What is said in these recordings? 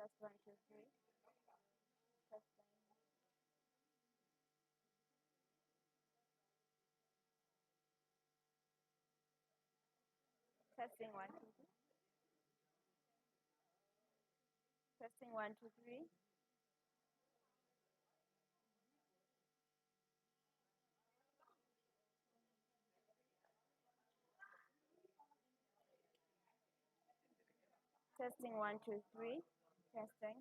Test 1, 2, 3. Testing 1, 2, 3. Testing 1, 2, 3. Testing 1, 2, 3. Testing.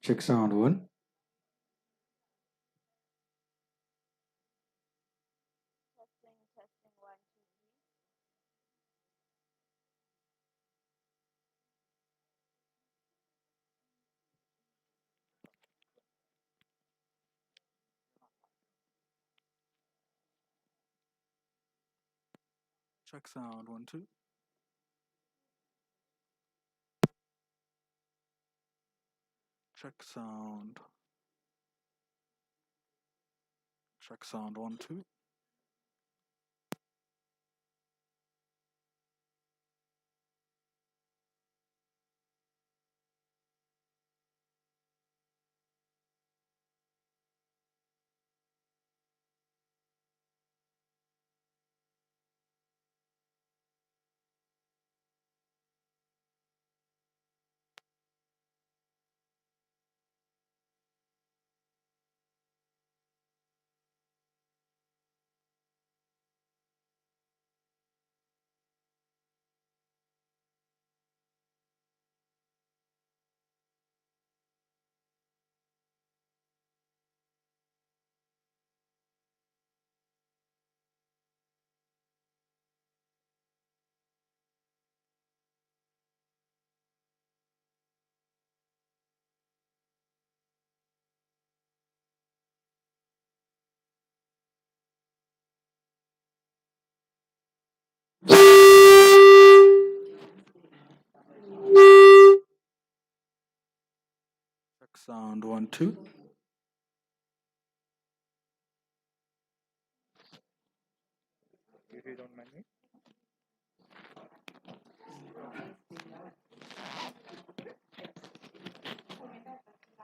Check sound 1. Testing 1, 2, 3. Check sound 1, 2. Check sound. Check sound 1, 2. Check sound 1, 2. If you don't mind me.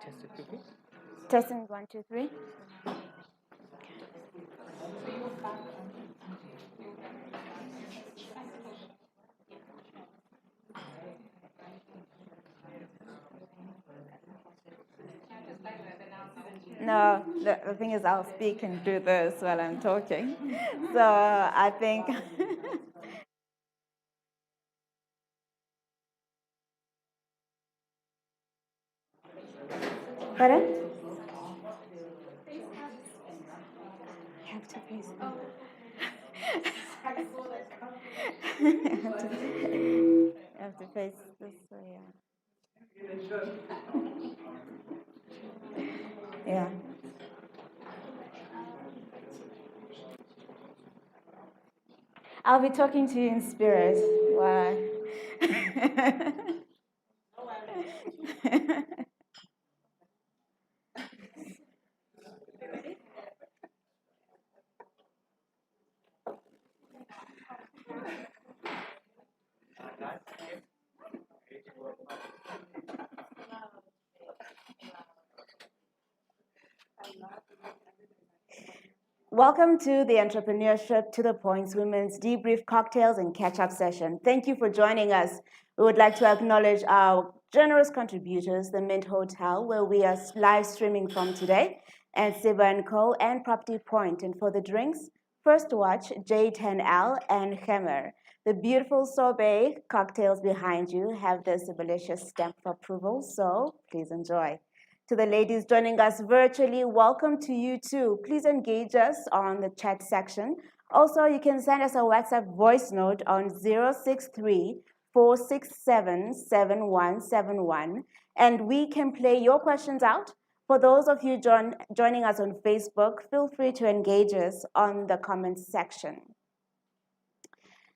Test it, please. Testing 1, 2, 3. No, the thing is, I'll speak and do this while I'm talking. So I think. Pardon? You have to face. You have to face this way, yeah. Yeah. I'll be talking to you in spirit. Why? Welcome to the Entrepreneurship to the Points Women's Debrief Cocktails and Catch-Up Session. Thank you for joining us. We would like to acknowledge our generous contributors, the Mint Hotel, where we are live streaming from today, and Siba & Co. and Property Point. And for the drinks, First Watch, J10L, and Hemer. The beautiful sorbet cocktails behind you have the Sibylicious stamp of approval, so please enjoy. To the ladies joining us virtually, welcome to you too. Please engage us on the chat section. Also, you can send us a WhatsApp voice note on 063 467 7171, and we can play your questions out. For those of you joining us on Facebook, feel free to engage us on the comments section.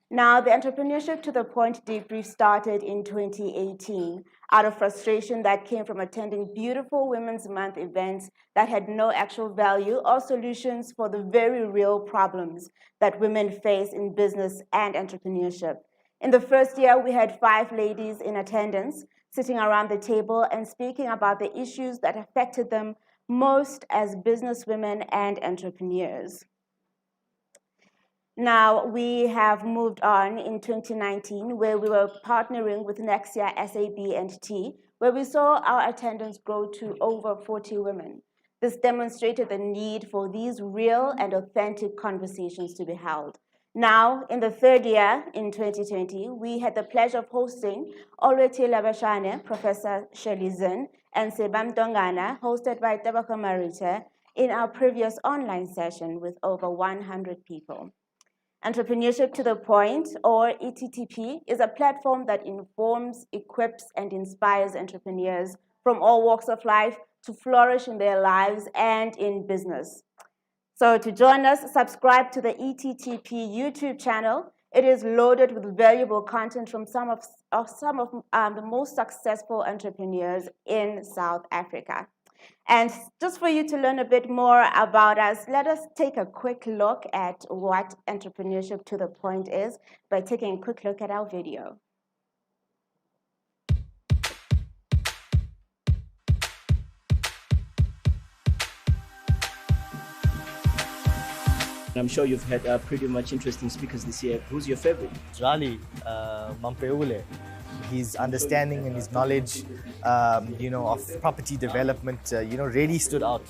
Now, the Entrepreneurship to the Point debrief started in 2018 out of frustration that came from attending beautiful Women's Month events that had no actual value or solutions for the very real problems that women face in business and entrepreneurship. In the first year, we had 5 ladies in attendance sitting around the table and speaking about the issues that affected them most as businesswomen and entrepreneurs. Now, we have moved on in 2019, where we were partnering with Nexia, SAB, and T, where we saw our attendance grow to over 40 women. This demonstrated the need for these real and authentic conversations to be held. Now, in the third year, in 2020, we had the pleasure of hosting Olweti Labashane, Professor Shirley Zinn, and Sebam Dongana, hosted by Tabaka Marita, in our previous online session with over 100 people. Entrepreneurship to the Point, or ETTP, is a platform that informs, equips, and inspires entrepreneurs from all walks of life to flourish in their lives and in business. So to join us, subscribe to the ETTP YouTube channel. It is loaded with valuable content from some of the most successful entrepreneurs in South Africa. And just for you to learn a bit more about us, let us take a quick look at what Entrepreneurship to the Point is by taking a quick look at our video. I'm sure you've had pretty much interesting speakers this year. Who's your favorite? Raleigh Mampeule. His understanding and his knowledge, of property development, really stood out.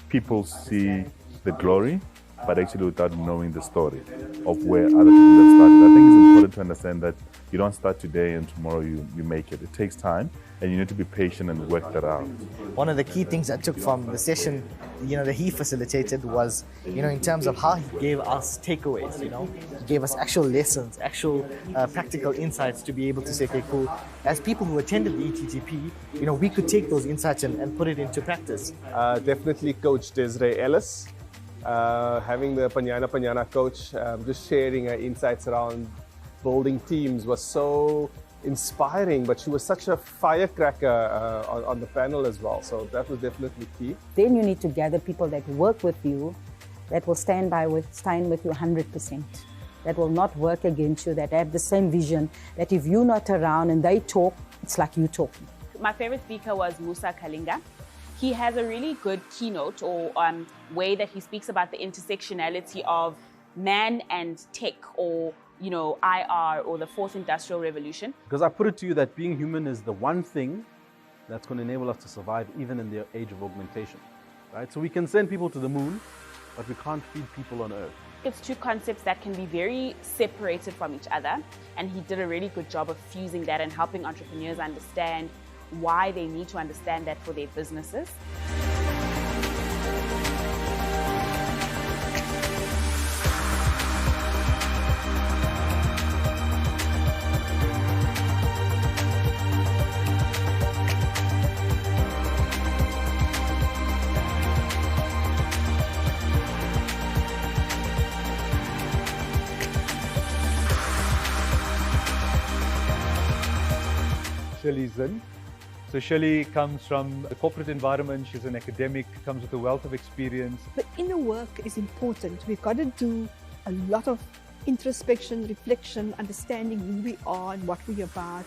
People see the glory, but actually without knowing the story of where other people have started. I think it's important to understand that you don't start today and tomorrow you make it. It takes time, and you need to be patient and work that out. One of the key things I took from the session, that he facilitated was, in terms of how he gave us takeaways, he gave us actual lessons, actual practical insights to be able to say, okay, cool. As people who attended the ETTP, we could take those insights and put it into practice. Definitely Coach Desiree Ellis. Having the Panyana coach, just sharing her insights around building teams was so inspiring, but she was such a firecracker on the panel as well. So that was definitely key. Then you need to gather people that work with you, that will stand with you 100%, that will not work against you, that have the same vision, that if you're not around and they talk, it's like you talking. My favorite speaker was Musa Kalinga. He has a really good keynote or way that he speaks about the intersectionality of man and tech, or IR, or the fourth industrial revolution. Because I put it to you that being human is the one thing that's going to enable us to survive even in the age of augmentation, right? So we can send people to the moon, but we can't feed people on Earth. It's two concepts that can be very separated from each other, and he did a really good job of fusing that and helping entrepreneurs understand why they need to understand that for their businesses. Shirley Zinn. So Shirley comes from the corporate environment. She's an academic, comes with a wealth of experience. The inner work is important. We've got to do a lot of introspection, reflection, understanding who we are and what we're about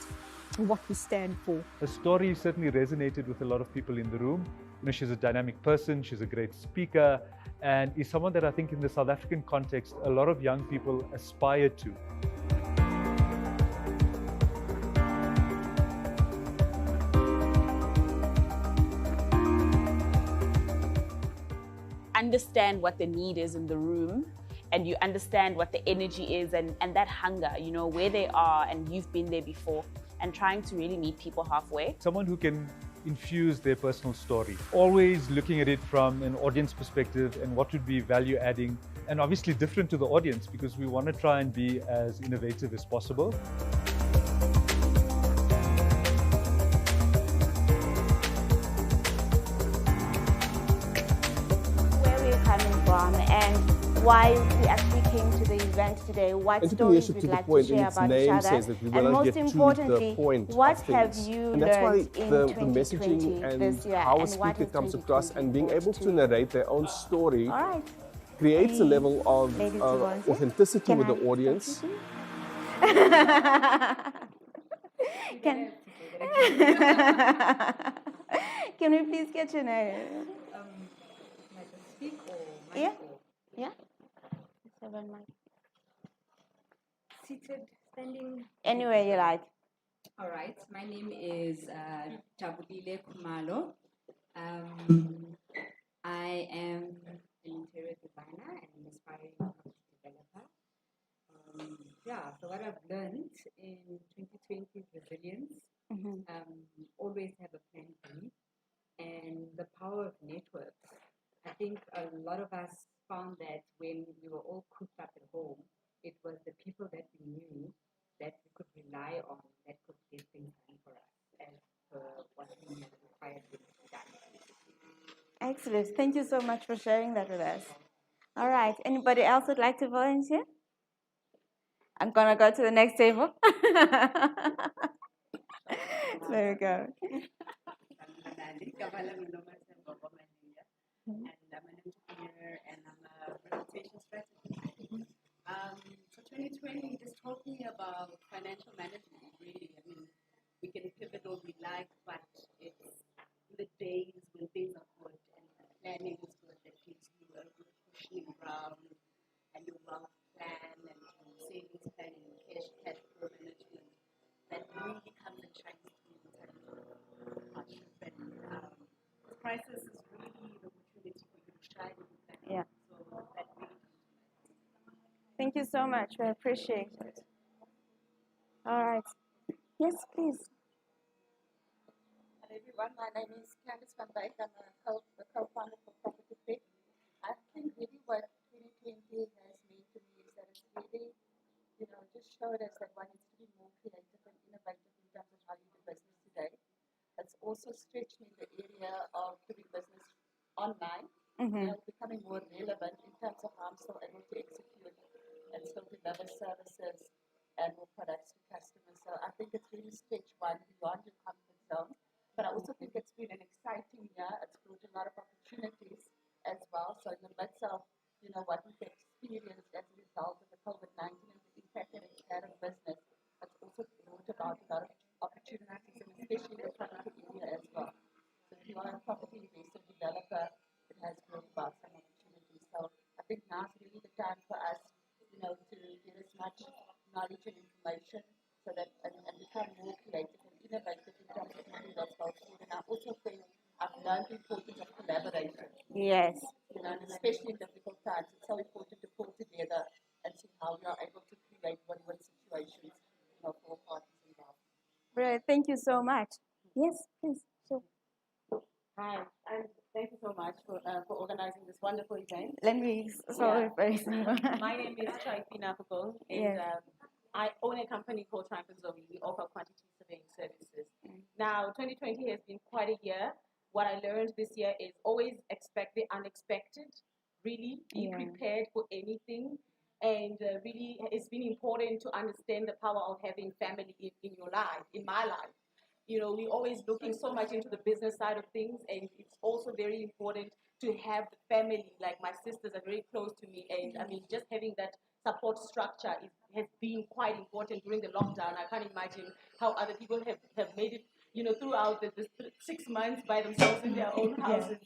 and what we stand for. Her story certainly resonated with a lot of people in the room. She's a dynamic person, she's a great speaker, and is someone that I think in the South African context, a lot of young people aspire to. Understand what the need is in the room, and you understand what the energy is and that hunger, where they are, and you've been there before, and trying to really meet people halfway. Someone who can infuse their personal story, always looking at it from an audience perspective and what would be value adding, and obviously different to the audience, because we want to try and be as innovative as possible. Where we're coming from and why we actually came to the event. event today? What stories Entrepreneurship would to you the like to point, share in its about each name other? says that we And want to most get to importantly, the point what of have things. you And that's why learned in the 2020 messaging and this year? how a and what speaker has comes across 2020 and being brought able to to you? narrate their own story All right. creates a Any level of ladies who volunteer? authenticity Can with the I start audience. with you? Can Can we please get your name? Yeah. Yeah. Seated, standing. Anywhere you like. All right. My name is Jabulile Kumalo. I am an interior designer and an aspiring property developer. Yeah, so what I've learned in 2020 is resilience. Always have a plan B, and the power of networks. I think a lot of us found that when we were all cooped up at home, it was the people that we knew that we could rely on that could get things done for us as per what we required to be done. Excellent. Thank you so much for sharing that with us. All right. Anybody else would like to volunteer? I'm gonna go to the next table. There we go. And I'm an entrepreneur and I'm a reputation strategist. For 2020, just talking about financial management, really. I mean, we can pivot all we like, but it's the days when things are good and planning is good that gives you a good cushioning ground and your wealth plan and your savings planning, cash flow management that really comes and shines through in times of hardship. And this crisis is really the opportunity for you to shine in your planning. Yeah. So that really Thank you so much. We appreciate it. All right. Yes, please. Hello everyone, my name is Candice van Wyk. I'm the co-founder for Property Tech. I think really what 2020 has meant to me is that it's really, just showed us that one needs to be more creative and innovative in terms of how you do business today. It's also stretched me in the area of doing business online, becoming more relevant in terms of how I'm still able to execute and still deliver services and more products to customers. So I think it's really stretched one beyond your comfort zone. But I also think it's been an exciting year. It's brought a lot of opportunities as well. So in the midst of, what we've experienced as a result of the COVID-19 and the impact that it's had on business, it's also brought about a lot of opportunities, and especially in the property area as well. So if you are a property investor, developer, it has brought about some opportunities. So I think now is really the time for us, to get as much knowledge and information so that and become more creative and innovative in terms of moving those goals forward. And I also think I've learned the importance of collaboration. Yes. And especially in difficult times, it's so important to pull together and see how we are able to create win-win situations, for all parties involved. Brilliant. Thank you so much. Yes, please. Sure. Hi, and thank you so much for organizing this wonderful event. Let me first. My name is Chaipina Koko, and Yes. I own a company called Triumph Zoe. We offer quantity surveying services. Now, 2020 has been quite a year. What I learned this year is always expect the unexpected. Really, be prepared for anything. And really, it's been important to understand the power of having family in your life, in my life. We're always looking so much into the business side of things, and it's also very important to have the family. Like my sisters are very close to me, and I mean, just having that support structure has been quite important during the lockdown. I can't imagine how other people have made it, throughout the 6 months by themselves in their own houses,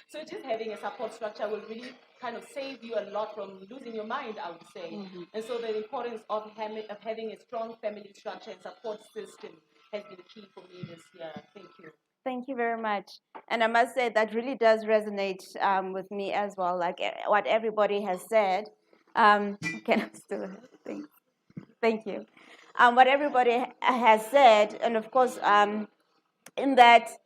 So just having a support structure will really kind of save you a lot from losing your mind, I would say. And so the importance of having a strong family structure and support system has been key for me this year. Thank you. Thank you very much. And I must say that really does resonate with me as well, like what everybody has said. Can I still thank you. What everybody has said, and of course, in that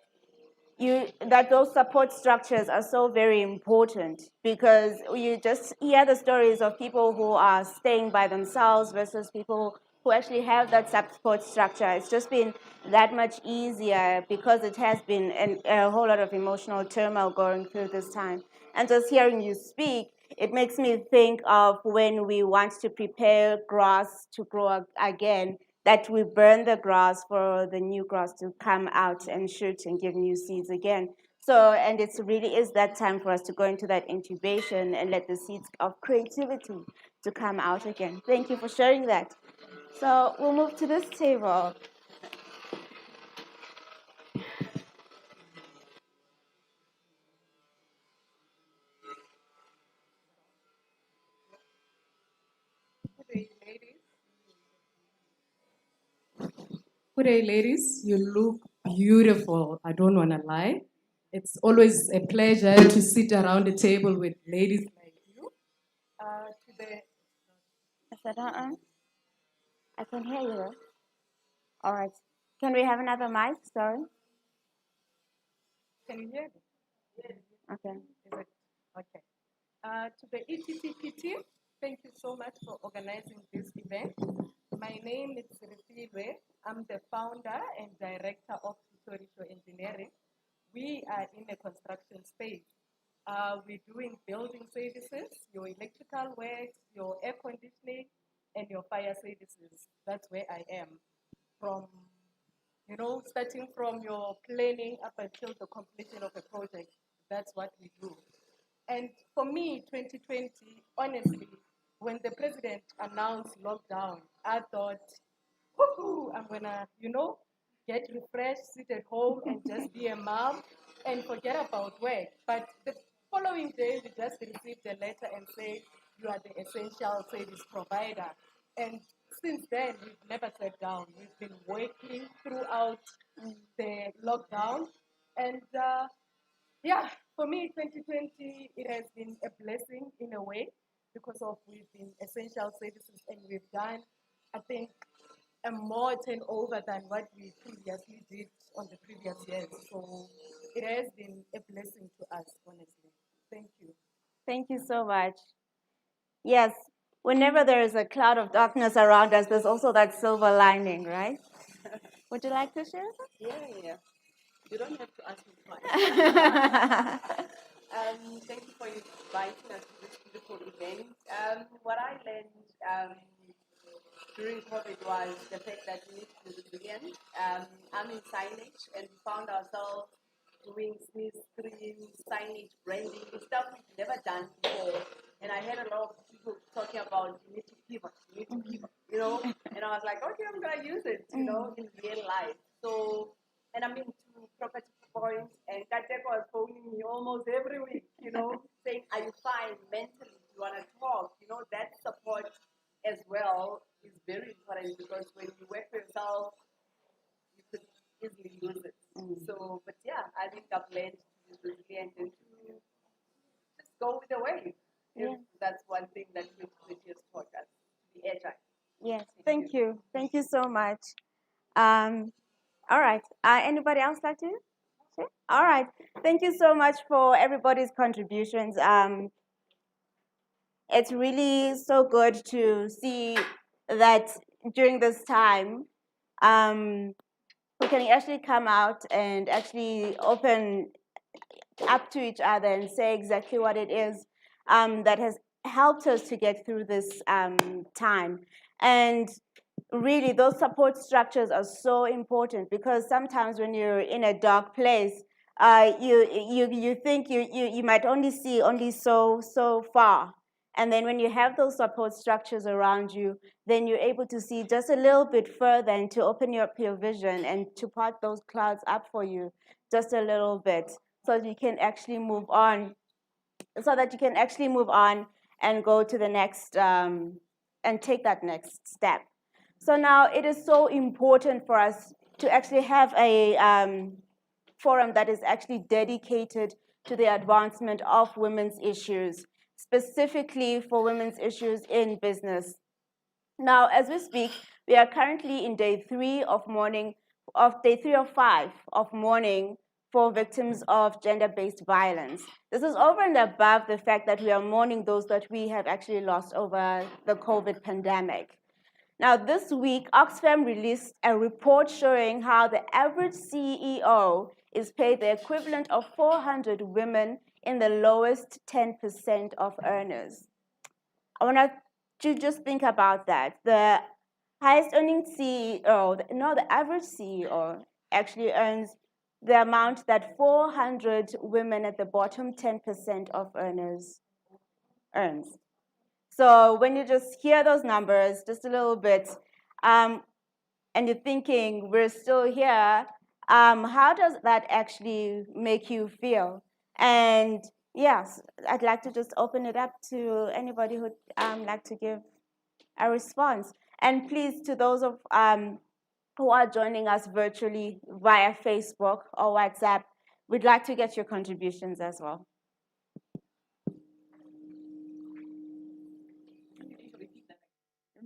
those support structures are so very important, because you just hear the stories of people who are staying by themselves versus people who actually have that support structure. It's just been that much easier because it has been a whole lot of emotional turmoil going through this time. And just hearing you speak, it makes me think of when we want to prepare grass to grow again, that we burn the grass for the new grass to come out and shoot and give new seeds again. So, and it really is that time for us to go into that incubation and let the seeds of creativity to come out again. Thank you for sharing that. So we'll move to this table. Good day, ladies. You look beautiful. I don't want to lie. It's always a pleasure to sit around the table with ladies like you. Today, Is that I can hear you. All right. Can we have another mic? Sorry. can you hear me? Okay. Is it? Okay. To the ETTP team, thank you so much for organizing this event. My name is Rifilwe. I'm the founder and director of Tutorial Engineering. We are in a construction space. We're doing building services, your electrical works, your air conditioning, and your fire services. That's where I am. From, starting from your planning up until the completion of a project. That's what we do. And for me, 2020, honestly, when the president announced lockdown, I thought, woohoo, I'm gonna, get refreshed, sit at home, and just be a mom and forget about work. But the following day, we just received a letter and say, you are the essential service provider. And since then, we've never sat down. We've been working throughout the lockdown. And yeah, for me, 2020, it has been a blessing in a way because of we've been essential services and we've done, I think, a more turnover than what we previously did on the previous years. So it has been a blessing to us, honestly. Thank you. Thank you so much. Yes, whenever there is a cloud of darkness around us, there's also that silver lining, right? Would you like to share? Yeah. You don't have to ask me twice. Thank you for inviting us to this beautiful event. What I learned during COVID was the fact that we need to be resilient. I'm in signage, and we found ourselves doing sneeze screens, signage, branding, stuff we've never done before. And I heard a lot of people talking about you need to pivot, and I was like, okay, I'm gonna use it, in real life. So, and I'm into property points, and Kateko was phoning me almost every week, saying, are you fine mentally? Do you wanna talk? That support as well is very important because when you work for yourself, you could easily lose it. So, but yeah, I think I've learned to be resilient and to just go with the wave. Yeah. That's one thing that 2020 has taught us, to be agile. Yes, thank you. Thank you so much. All right. Anybody else like to? Sure. All right. Thank you so much for everybody's contributions. It's really so good to see that during this time, we can actually come out and actually open up to each other and say exactly what it is that has helped us to get through this time. And really, those support structures are so important because sometimes when you're in a dark place, you think you might only see so far. And then when you have those support structures around you, then you're able to see just a little bit further and to open up your vision and to part those clouds up for you just a little bit so that you can actually move on, and go to the next, and take that next step. So now it is so important for us to actually have a forum that is actually dedicated to the advancement of women's issues, specifically for women's issues in business. Now, as we speak, we are currently in day 3 of mourning, of day 3 of 5 of mourning for victims of gender-based violence. This is over and above the fact that we are mourning those that we have actually lost over the COVID pandemic. Now, this week, Oxfam released a report showing how the average CEO is paid the equivalent of 400 women in the lowest 10% of earners. I want you to just think about that. The highest earning CEO, the average CEO actually earns the amount that 400 women at the bottom 10% of earners earns. So when you just hear those numbers just a little bit, and you're thinking, we're still here, how does that actually make you feel? And yes, I'd like to just open it up to anybody who'd like to give a response. And please, to those of who are joining us virtually via Facebook or WhatsApp, we'd like to get your contributions as well.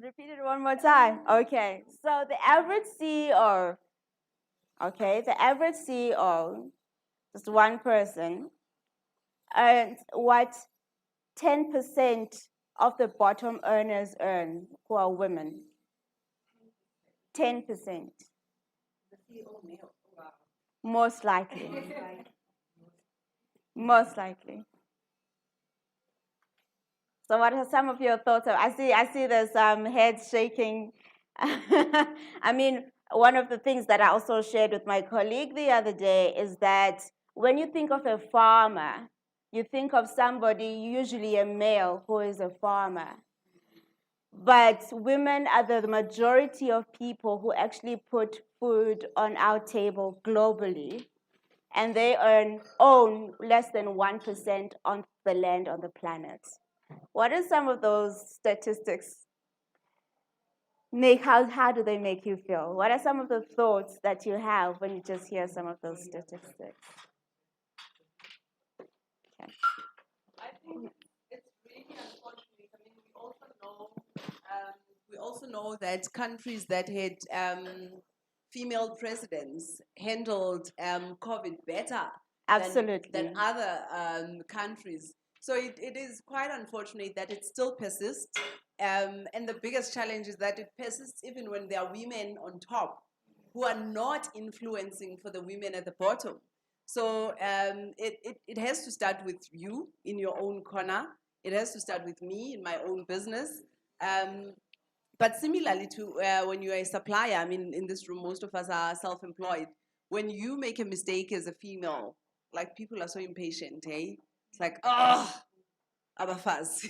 Repeat it one more time. Okay, so the average CEO, just one person, earns what 10% of the bottom earners earn, who are women. 10%. The CEO male. Wow. Most likely. Most likely. So what are some of your thoughts? I see there's heads shaking. I mean, one of the things that I also shared with my colleague the other day is that when you think of a farmer, you think of somebody, usually a male, who is a farmer. But women are the majority of people who actually put food on our table globally, and they own less than 1% on the land on the planet. What are some of those statistics? How do they make you feel? What are some of the thoughts that you have when you just hear some of those statistics? Okay. I think it's really unfortunate. I mean, we also know that countries that had female presidents handled COVID better than other countries. So it is quite unfortunate that it still persists. And the biggest challenge is that it persists even when there are women on top who are not influencing for the women at the bottom. So it has to start with you in your own corner. It has to start with me in my own business. But similarly to when you are a supplier, I mean, in this room, most of us are self-employed. When you make a mistake as a female, like, people are so impatient, eh? It's like, oh, abafaz,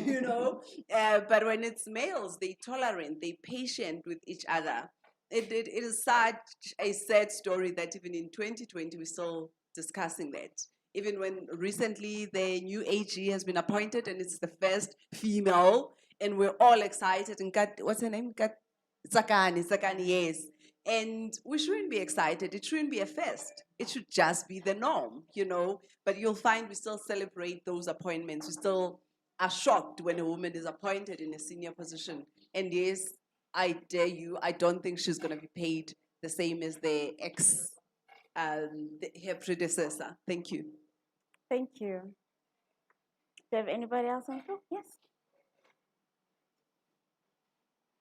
you know? But when it's males, they tolerant, they patient with each other. It is such a sad story that even in 2020, we're still discussing that. Even when recently the new AG has been appointed and it's the first female, and we're all excited. And what's her name? Sakani, yes. And we shouldn't be excited. It shouldn't be a first. It should just be the norm, you know. But you'll find we still celebrate those appointments. We still are shocked when a woman is appointed in a senior position. And yes, I dare you, I don't think she's going to be paid the same as her predecessor. Thank you. Thank you. Do you have anybody else on the floor? Yes.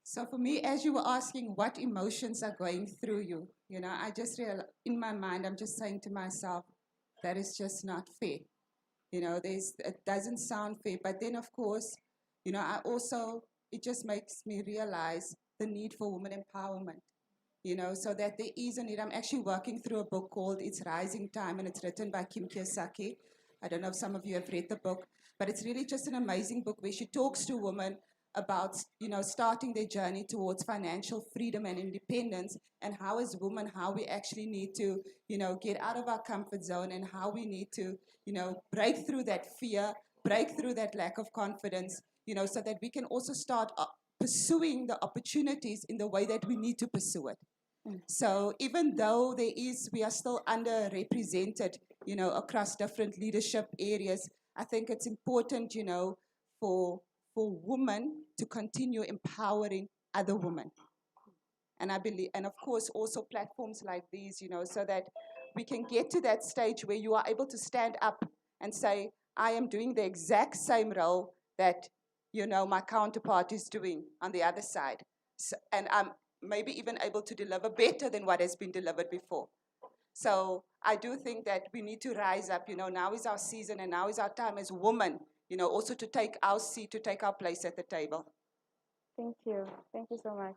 So for me, as you were asking what emotions are going through you, you know, I just realized in my mind, I'm just saying to myself, that is just not fair. You know, it doesn't sound fair. But then, of course, you know, it just makes me realize the need for women empowerment. You know, so that there is a need. I'm actually working through a book called It's Rising Time, and it's written by Kim Kiyosaki. I don't know if some of you have read the book, but it's really just an amazing book where she talks to women about, you know, starting their journey towards financial freedom and independence, and how as women, how we actually need to, you know, get out of our comfort zone, and how we need to, you know, break through that fear, break through that lack of confidence, you know, so that we can also start pursuing the opportunities in the way that we need to pursue it. So even though we are still underrepresented, you know, across different leadership areas, I think it's important, you know, for women to continue empowering other women. And I believe, and of course, also platforms like these, you know, so that we can get to that stage where you are able to stand up and say, I am doing the exact same role that, you know, my counterpart is doing on the other side. So, and I'm maybe even able to deliver better than what has been delivered before. So I do think that we need to rise up. Now is our season, and now is our time as women, also to take our seat, to take our place at the table. Thank you. Thank you so much.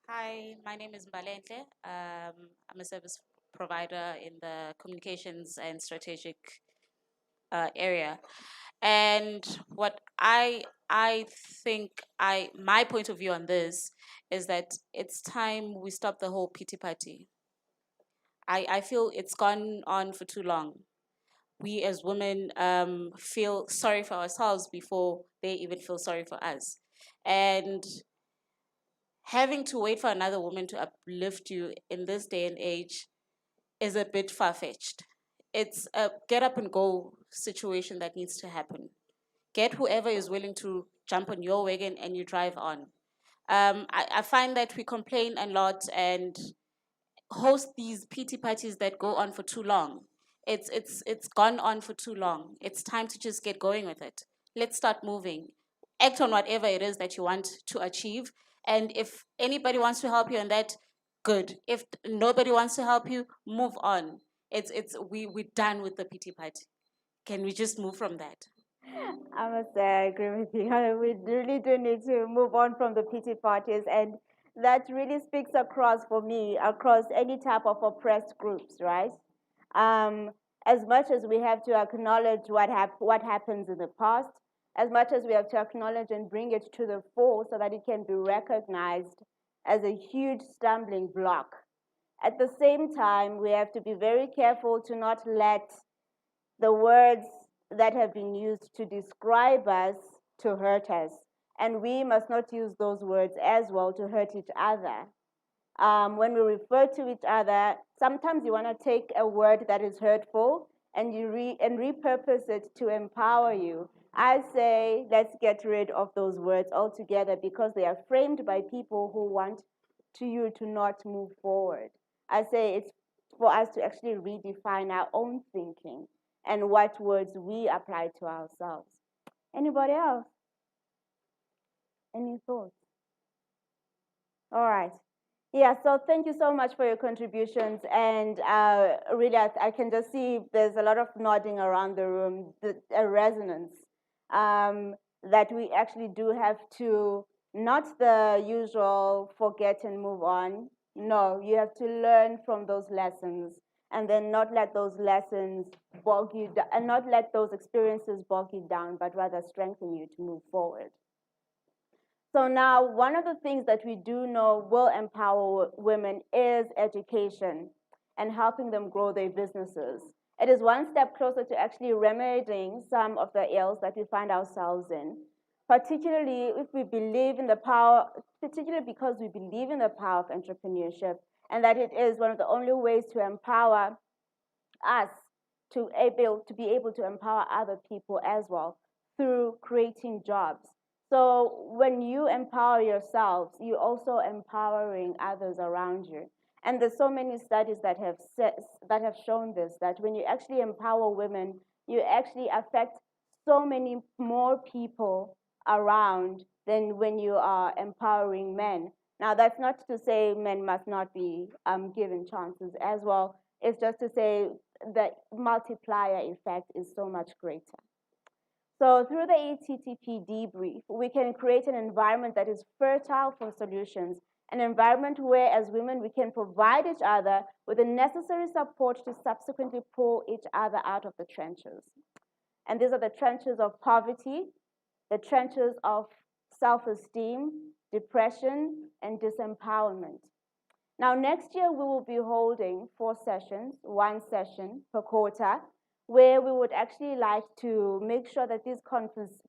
Hi, my name is Mbalenhle. I'm a service provider in the communications and strategic area. And what I think my point of view on this is that it's time we stop the whole pity party. I feel it's gone on for too long. We as women feel sorry for ourselves before they even feel sorry for us. And having to wait for another woman to uplift you in this day and age is a bit far-fetched. It's a get up and go situation that needs to happen. Get whoever is willing to jump on your wagon and you drive on. I find that we complain a lot and host these pity parties that go on for too long. It's gone on for too long. It's time to just get going with it. Let's start moving. Act on whatever it is that you want to achieve. And if anybody wants to help you on that, good. If nobody wants to help you, move on. We're done with the pity party. Can we just move from that? I must say, I agree with you. We really do need to move on from the pity parties, and that really speaks across for me, across any type of oppressed groups, right? As much as we have to acknowledge what happens in the past, as much as we have to acknowledge and bring it to the fore so that it can be recognized as a huge stumbling block. At the same time, we have to be very careful to not let the words that have been used to describe us to hurt us. And we must not use those words as well to hurt each other. When we refer to each other, sometimes you want to take a word that is hurtful and you repurpose it to empower you. I say, let's get rid of those words altogether because they are framed by people who want you to not move forward. I say it's for us to actually redefine our own thinking and what words we apply to ourselves. Anybody else? Any thoughts? All right. Yeah, so thank you so much for your contributions. And really, I can just see there's a lot of nodding around the room, a resonance that we actually do have to, not the usual forget and move on. No, you have to learn from those lessons and then not let those lessons bog you down, and not let those experiences bog you down, but rather strengthen you to move forward. So now, one of the things that we do know will empower women is education and helping them grow their businesses. It is one step closer to actually remedying some of the ills that we find ourselves in, particularly if we believe in the power, particularly because we believe in the power of entrepreneurship and that it is one of the only ways to empower us to be able to empower other people as well through creating jobs. So when you empower yourselves, you're also empowering others around you. And there's so many studies that have shown this, that when you actually empower women, you actually affect so many more people around than when you are empowering men. Now, that's not to say men must not be given chances as well. It's just to say the multiplier effect is so much greater. So through the ATTP debrief, we can create an environment that is fertile for solutions, an environment where as women we can provide each other with the necessary support to subsequently pull each other out of the trenches. And these are the trenches of poverty, the trenches of self-esteem, depression, and disempowerment. Now, next year we will be holding 4 sessions, 1 session per quarter, where we would actually like to make sure that these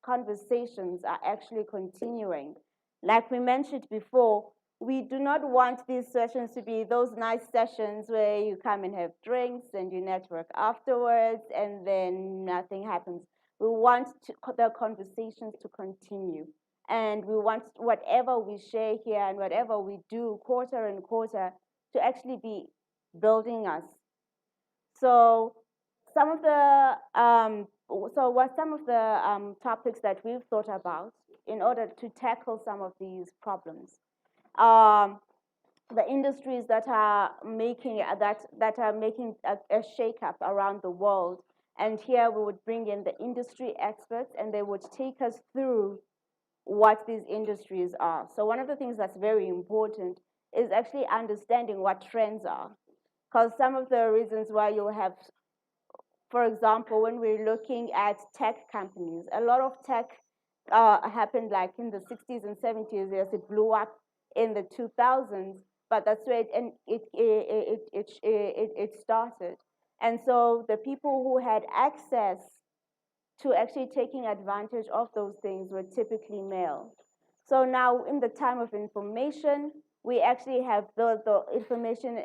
conversations are actually continuing. Like we mentioned before, we do not want these sessions to be those nice sessions where you come and have drinks and you network afterwards and then nothing happens. We want the conversations to continue. And we want whatever we share here and whatever we do quarter and quarter to actually be building us. So some of the topics that we've thought about in order to tackle some of these problems. The industries that are making a shake-up around the world, and here we would bring in the industry experts, and they would take us through what these industries are. So one of the things that's very important is actually understanding what trends are, because some of the reasons why you have, for example, when we're looking at tech companies, a lot of tech happened like in the 60s and 70s as it blew up in the 2000s, but that's where it started. And so the people who had access to actually taking advantage of those things were typically male. So now in the time of information, we actually have the information,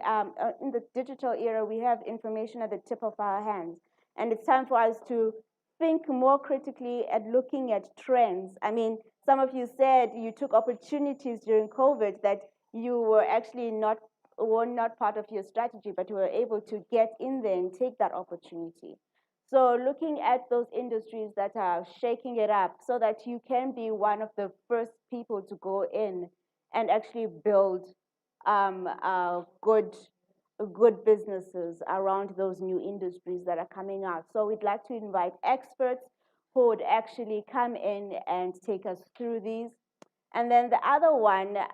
in the digital era, we have information at the tip of our hands. And it's time for us to think more critically at looking at trends. I mean, some of you said you took opportunities during COVID that you were actually were not part of your strategy, but you were able to get in there and take that opportunity. So looking at those industries that are shaking it up so that you can be one of the first people to go in and actually build good businesses around those new industries that are coming out. So we'd like to invite experts who would actually come in and take us through these. And then the other one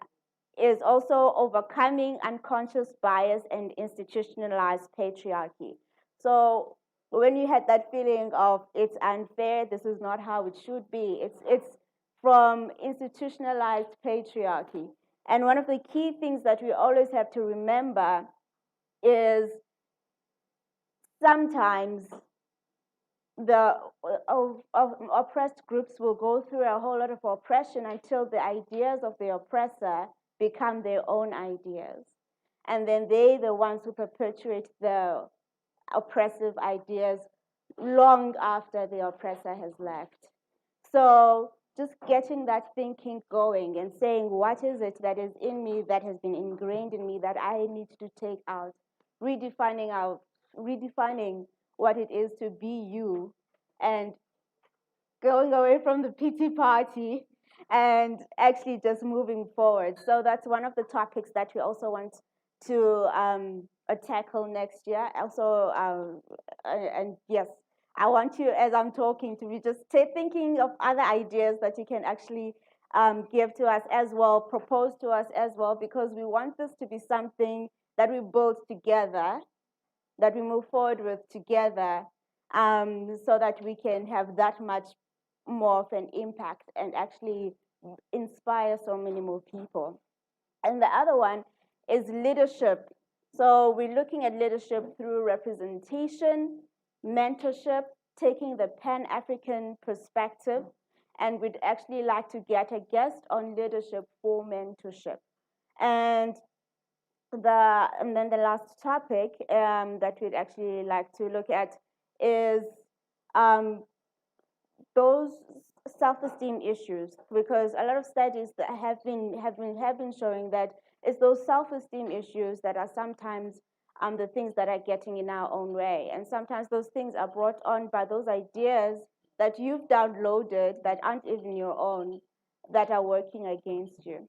is also overcoming unconscious bias and institutionalized patriarchy. So when you had that feeling of it's unfair, this is not how it should be, it's from institutionalized patriarchy. And one of the key things that we always have to remember is sometimes the oppressed groups will go through a whole lot of oppression until the ideas of the oppressor become their own ideas. And then they're the ones who perpetuate the oppressive ideas long after the oppressor has left. So just getting that thinking going and saying, what is it that is in me that has been ingrained in me that I need to take out, redefining what it is to be you, and going away from the pity party and actually just moving forward. So that's one of the topics that we also want to tackle next year. Also, and yes, I want you, as I'm talking, to be just thinking of other ideas that you can actually give to us as well, propose to us as well, because we want this to be something that we build together, that we move forward with together, so that we can have that much more of an impact and actually inspire so many more people. And the other one is leadership. So we're looking at leadership through representation, mentorship, taking the Pan-African perspective, and we'd actually like to get a guest on leadership for mentorship. And then the last topic that we'd actually like to look at is those self-esteem issues, because a lot of studies that have been showing that it's those self-esteem issues that are sometimes the things that are getting in our own way, and sometimes those things are brought on by those ideas that you've downloaded that aren't even your own, that are working against you.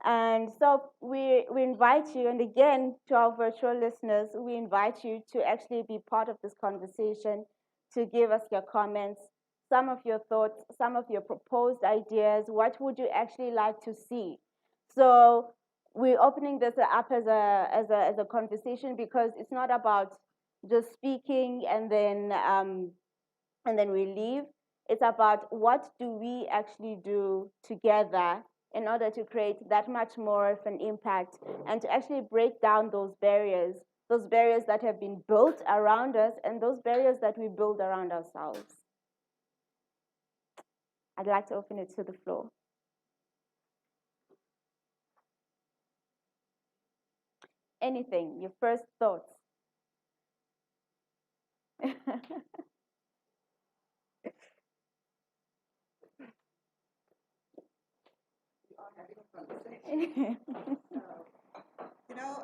And so we invite you, and again, to our virtual listeners, we invite you to actually be part of this conversation, to give us your comments, some of your thoughts, some of your proposed ideas. What would you actually like to see? So we're opening this up as a conversation, because it's not about just speaking and then we leave. It's about what do we actually do together in order to create that much more of an impact, and to actually break down those barriers that have been built around us and those barriers that we build around ourselves. I'd like to open it to the floor. Anything, your first thoughts?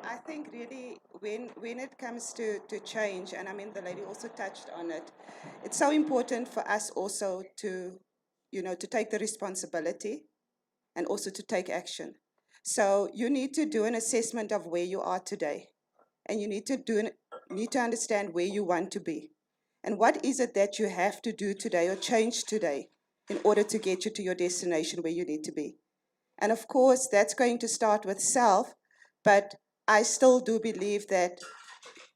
I think really when it comes to change, and I mean the lady also touched on it, it's so important for us also to, to take the responsibility and also to take action. So you need to do an assessment of where you are today, and you need to understand where you want to be, and what is it that you have to do today or change today in order to get you to your destination where you need to be. And of course, that's going to start with self, but I still do believe that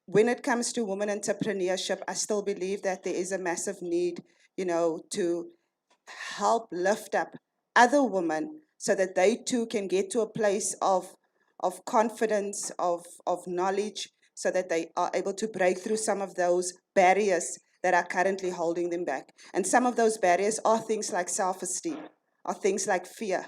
when it comes to women entrepreneurship, I still believe that there is a massive need, to help lift up other women so that they too can get to a place of confidence, of knowledge, so that they are able to break through some of those barriers that are currently holding them back. And some of those barriers are things like self-esteem, are things like fear,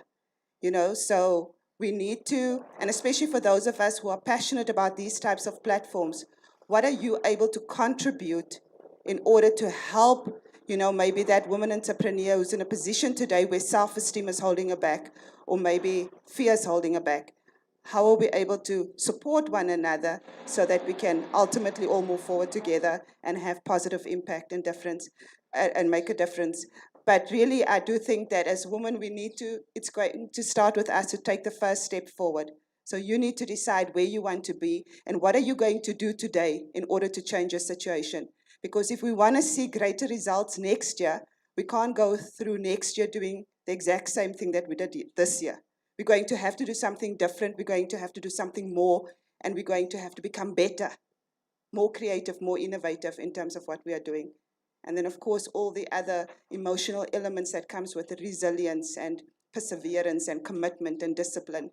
so we need to, and especially for those of us who are passionate about these types of platforms, what are you able to contribute in order to help, maybe that woman entrepreneur who's in a position today where self-esteem is holding her back, or maybe fear is holding her back? How are we able to support one another so that we can ultimately all move forward together and have positive impact and difference and make a difference? But really, I do think that as women, it's going to start with us to take the first step forward. So you need to decide where you want to be and what are you going to do today in order to change your situation. Because if we want to see greater results next year, we can't go through next year doing the exact same thing that we did this year. We're going to have to do something different. We're going to have to do something more, and we're going to have to become better, more creative, more innovative in terms of what we are doing. And then, of course, all the other emotional elements that comes with the resilience and perseverance and commitment and discipline.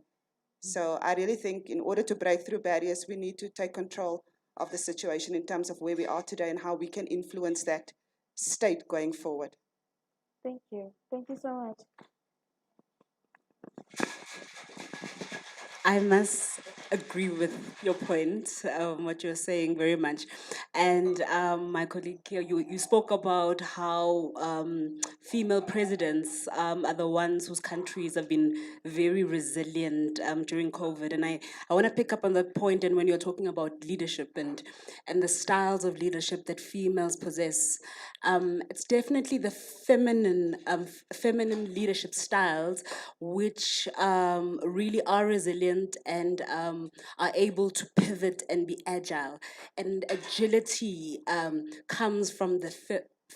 So I really think in order to break through barriers, we need to take control of the situation in terms of where we are today and how we can influence that state going forward. Thank you. Thank you so much. I must agree with your point, what you're saying very much. And my colleague here, you spoke about how female presidents are the ones whose countries have been very resilient during COVID. And I want to pick up on that point. And when you're talking about leadership and the styles of leadership that females possess, it's definitely the feminine leadership styles which really are resilient and are able to pivot and be agile. And agility comes from the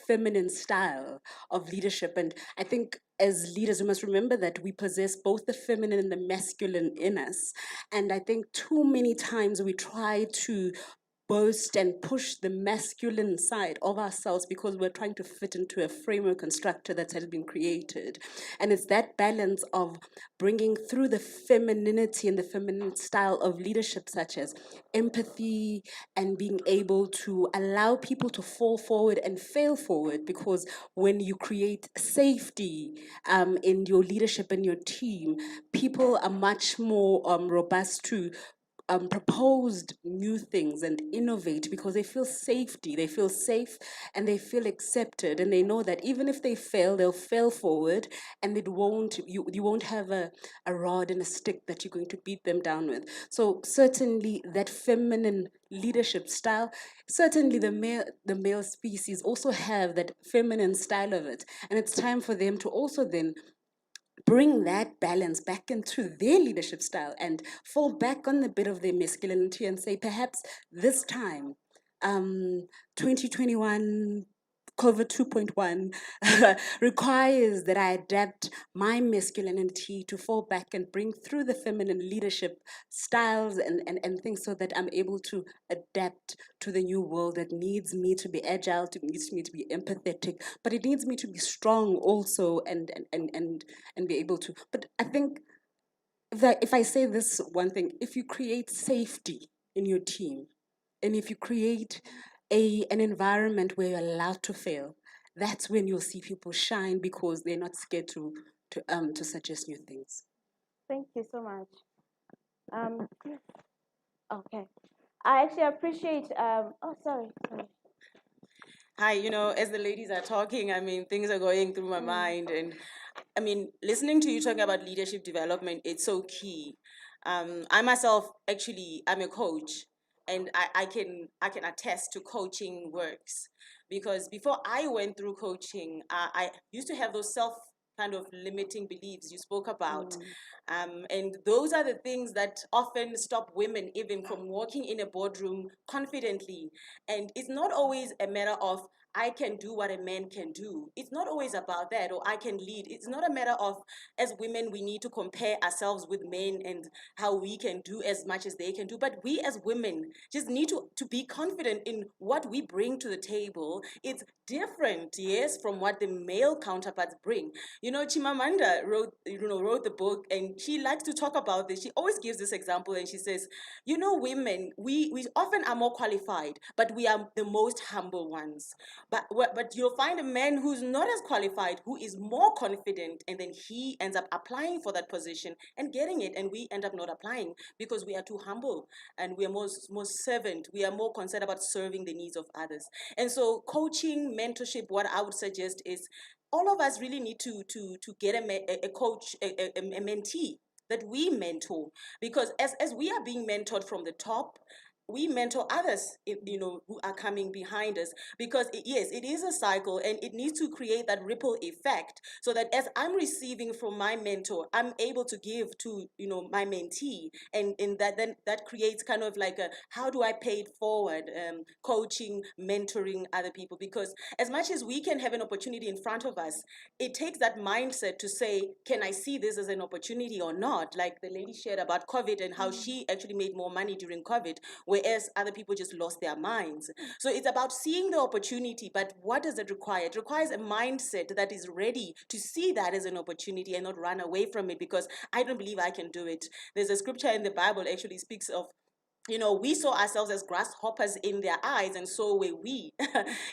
feminine style of leadership. And I think as leaders, we must remember that we possess both the feminine and the masculine in us. And I think too many times we try to boast and push the masculine side of ourselves because we're trying to fit into a framework and structure that has been created. And it's that balance of bringing through the femininity and the feminine style of leadership, such as empathy and being able to allow people to fall forward and fail forward. Because when you create safety in your leadership and your team, people are much more robust to proposed new things and innovate because they feel safety, they feel safe and they feel accepted, and they know that even if they fail, they'll fail forward, and you won't have a rod and a stick that you're going to beat them down with. So certainly that feminine leadership style, certainly the male species also have that feminine style of it, and it's time for them to also then bring that balance back into their leadership style and fall back on the bit of their masculinity and say, perhaps this time, 2021 COVID 2.1 requires that I adapt my masculinity to fall back and bring through the feminine leadership styles and things so that I'm able to adapt to the new world that needs me to be agile, needs me to be empathetic, but it needs me to be strong also and be able to. But I think that if I say this one thing, if you create safety in your team, and if you create an environment where you're allowed to fail, that's when you'll see people shine because they're not scared to suggest new things. Thank you so much. Yes. Okay. I actually appreciate. Oh, sorry. Hi, as the ladies are talking, I mean, things are going through my mind. And I mean, listening to you talking about leadership development, it's so key. I myself, actually, I'm a coach. and I can attest to coaching works, because before I went through coaching, I used to have those self kind of limiting beliefs you spoke about. And those are the things that often stop women even from walking in a boardroom confidently. And it's not always a matter of I can do what a man can do. It's not always about that, or I can lead. It's not a matter of, as women, we need to compare ourselves with men and how we can do as much as they can do. But we as women just need to be confident in what we bring to the table. It's different, yes, from what the male counterparts bring. You know, Chimamanda wrote the book, and she likes to talk about this. She always gives this example, and she says, you know, women, we often are more qualified, but we are the most humble ones. But you'll find a man who's not as qualified, who is more confident, and then he ends up applying for that position and getting it, and we end up not applying because we are too humble and we are more servant. We are more concerned about serving the needs of others. And so coaching, mentorship, what I would suggest is all of us really need to get a coach, a mentee that we mentor, because as we are being mentored from the top, we mentor others, you know, who are coming behind us, because yes, it is a cycle, and it needs to create that ripple effect, so that as I'm receiving from my mentor, I'm able to give to, you know, my mentee, and that creates kind of like a, how do I pay it forward, coaching, mentoring other people, because as much as we can have an opportunity in front of us, it takes that mindset to say, can I see this as an opportunity or not? Like the lady shared about COVID and how she actually made more money during COVID, whereas other people just lost their minds. So it's about seeing the opportunity, but what does it require? It requires a mindset that is ready to see that as an opportunity and not run away from it because I don't believe I can do it. There's a scripture in the Bible actually speaks of, you know, we saw ourselves as grasshoppers in their eyes, and so were we.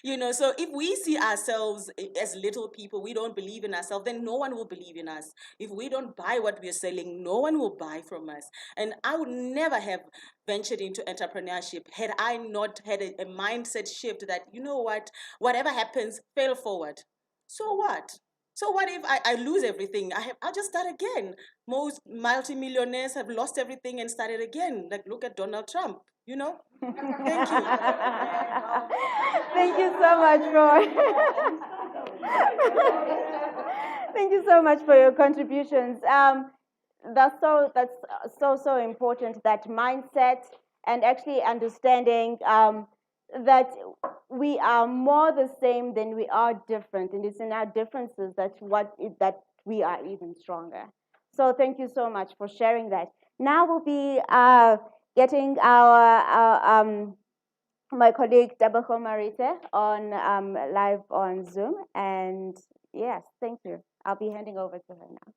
You know, so if we see ourselves as little people, we don't believe in ourselves, then no one will believe in us. If we don't buy what we're selling, no one will buy from us. And I would never have ventured into entrepreneurship had I not had a mindset shift that, you know what, whatever happens, fail forward. So what? So what if I lose everything? I'll just start again. Most multimillionaires have lost everything and started again. Like, look at Donald Trump, you know? Thank you. Thank you so much for thank you so much for your contributions. That's so important, that mindset, and actually understanding that we are more the same than we are different, and it's in our differences that we are even stronger. So thank you so much for sharing that. Now we'll be getting my colleague Tabaho Marite on live on Zoom, and yes, thank you. I'll be handing over to her now.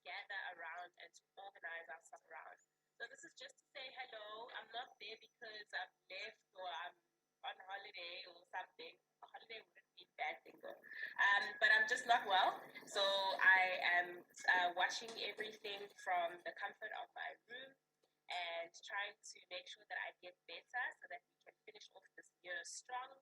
gather around and to organize ourselves around. So this is just to say hello. I'm not there because I'm left or I'm on holiday or something. A holiday wouldn't be a bad thing though. But I'm just not well. So I am watching everything from the comfort of my room and trying to make sure that I get better so that we can finish off this year strong.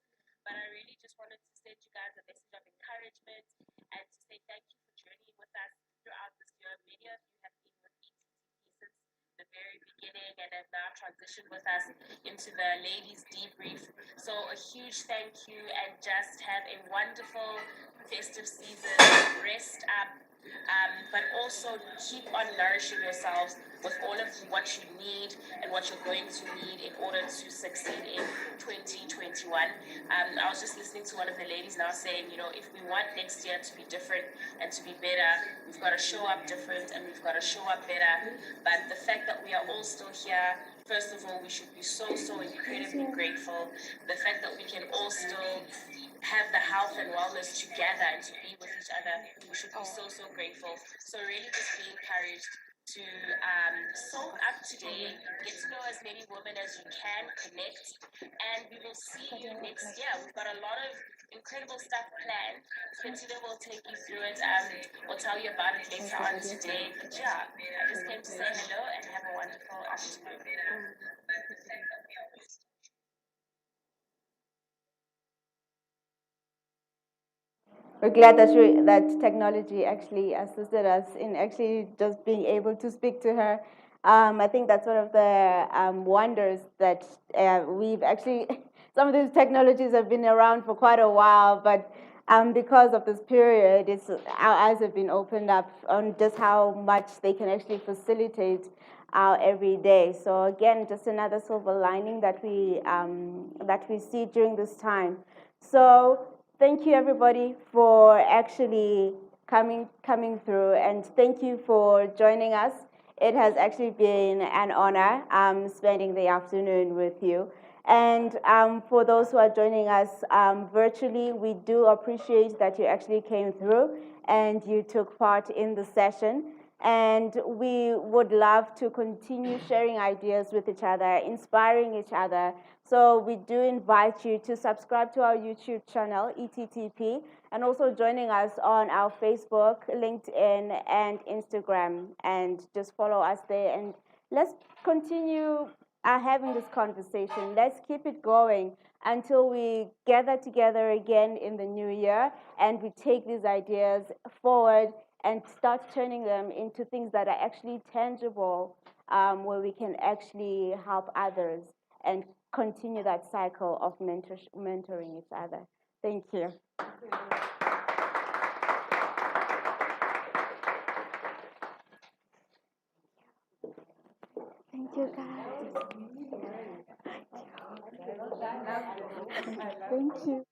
but I really just wanted to send you guys a message of encouragement and to say thank you for journeying with us throughout this year. Many of you have been with ETTP since the very beginning and have now transitioned with us into the ladies debrief. So a huge thank you and just have a wonderful festive season. Rest up, but also keep on nourishing yourselves with all of what you need and what you're going to need in order to succeed in 2021. I was just listening to one of the ladies now saying, you know, if we want next year to be different and to be better, we've got to show up different and we've got to show up better. But the fact that we are all still here, first of all, we should be so incredibly grateful. The fact that we can all still have the health and wellness together and to be with each other, we should be so grateful. So really just be encouraged to soak up today, get to know as many women as you can, connect, and we will see you next year. We've got a lot of incredible stuff planned. Bettina will take you through it. We'll tell you about it later on today. But yeah, I just came to say hello and have a wonderful afternoon. We're glad that that technology actually assisted us in actually just being able to speak to her. I think that's one of the wonders that we've actually, some of these technologies have been around for quite a while, but because of this period, our eyes have been opened up on just how much they can actually facilitate our everyday. So again, just another silver lining that we see during this time. So thank you everybody for actually coming through, and thank you for joining us. It has actually been an honor spending the afternoon with you. And for those who are joining us virtually, we do appreciate that you actually came through and you took part in the session. And we would love to continue sharing ideas with each other, inspiring each other. So we do invite you to subscribe to our YouTube channel, ETTP, and also joining us on our Facebook, LinkedIn, and Instagram. And just follow us there. And let's continue having this conversation. Let's keep it going until we gather together again in the new year and we take these ideas forward and start turning them into things that are actually tangible, where we can actually help others and continue that cycle of mentoring each other. Thank you. Thank you, guys. Thank you.